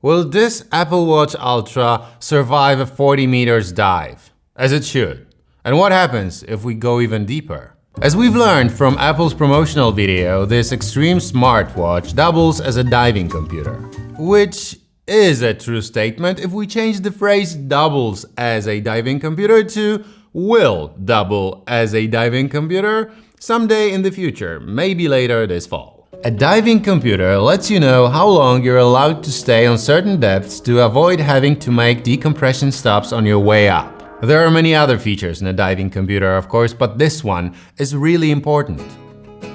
Will this Apple Watch Ultra survive a 40 meters dive? As it should. And what happens if we go even deeper? As we've learned from Apple's promotional video, this extreme smartwatch doubles as a diving computer. Which is a true statement if we change the phrase doubles as a diving computer to will double as a diving computer someday in the future, maybe later this fall. A diving computer lets you know how long you're allowed to stay on certain depths to avoid having to make decompression stops on your way up. There are many other features in a diving computer, of course, but this one is really important.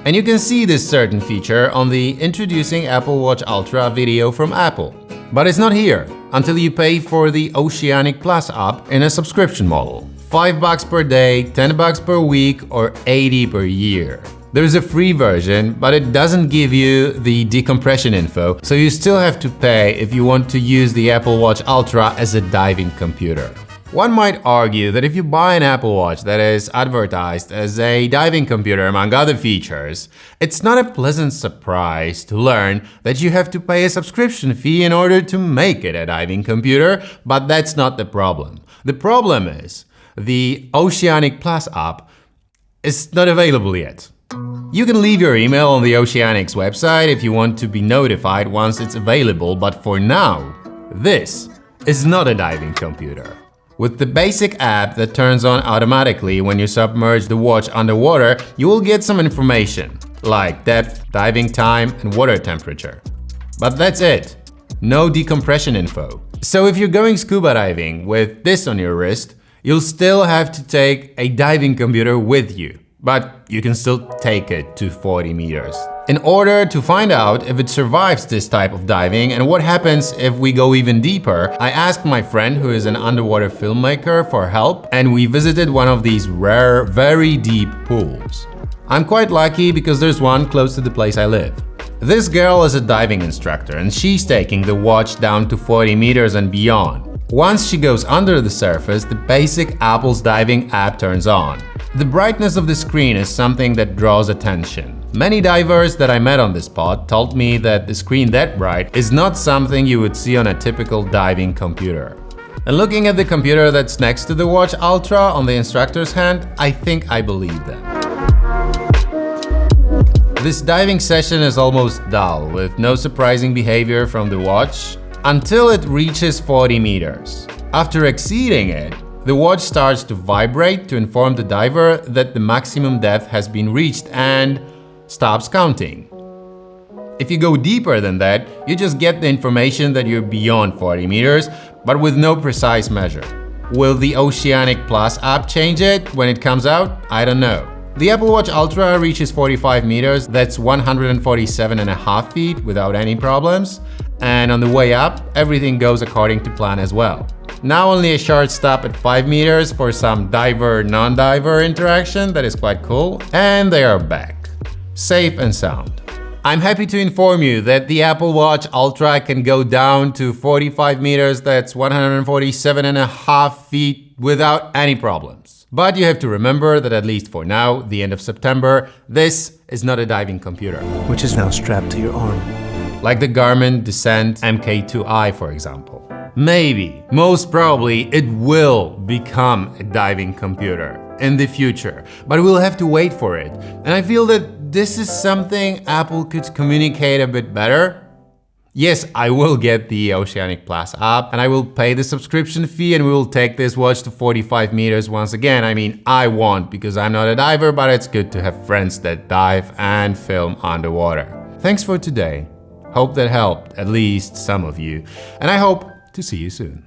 And you can see this certain feature on the Introducing Apple Watch Ultra video from Apple. But it's not here until you pay for the Oceanic Plus app in a subscription model. $5 per day, $10 per week, or $80 per year. There's a free version, but it doesn't give you the decompression info, so you still have to pay if you want to use the Apple Watch Ultra as a diving computer. One might argue that if you buy an Apple Watch that is advertised as a diving computer among other features, it's not a pleasant surprise to learn that you have to pay a subscription fee in order to make it a diving computer, but that's not the problem. The problem is the Oceanic Plus app is not available yet. You can leave your email on the Oceanic's website if you want to be notified once it's available, but for now, this is not a diving computer. With the basic app that turns on automatically when you submerge the watch underwater, you will get some information, like depth, diving time, and water temperature. But that's it. No decompression info. So if you're going scuba diving with this on your wrist, you'll still have to take a diving computer with you. But you can still take it to 40 meters. In order to find out if it survives this type of diving and what happens if we go even deeper, I asked my friend who is an underwater filmmaker for help, and we visited one of these rare, very deep pools. I'm quite lucky because there's one close to the place I live. This girl is a diving instructor and she's taking the watch down to 40 meters and beyond. Once she goes under the surface, the basic Apple's diving app turns on. The brightness of the screen is something that draws attention. Many divers that I met on this spot told me that the screen that bright is not something you would see on a typical diving computer. And looking at the computer that's next to the Watch Ultra on the instructor's hand, I think I believe them. This diving session is almost dull, with no surprising behavior from the watch, until it reaches 40 meters. After exceeding it, the watch starts to vibrate to inform the diver that the maximum depth has been reached and stops counting. If you go deeper than that, you just get the information that you're beyond 40 meters, but with no precise measure. Will the Oceanic Plus app change it when it comes out? I don't know. The Apple Watch Ultra reaches 45 meters, that's 147.5 feet without any problems. And on the way up, everything goes according to plan as well. Now only a short stop at 5 meters for some diver-non-diver interaction that is quite cool, and they are back, safe and sound. I'm happy to inform you that the Apple Watch Ultra can go down to 45 meters, that's 147.5 feet without any problems. But you have to remember that at least for now, the end of September, this is not a diving computer. Which is now strapped to your arm. Like the Garmin Descent MK2i, for example. Maybe, most probably, it will become a diving computer in the future, but we'll have to wait for it. And I feel that this is something Apple could communicate a bit better. Yes, I will get the Oceanic Plus app and I will pay the subscription fee and we will take this watch to 45 meters once again. I mean, I won't because I'm not a diver, but it's good to have friends that dive and film underwater. Thanks for today. Hope that helped at least some of you, and I hope to see you soon.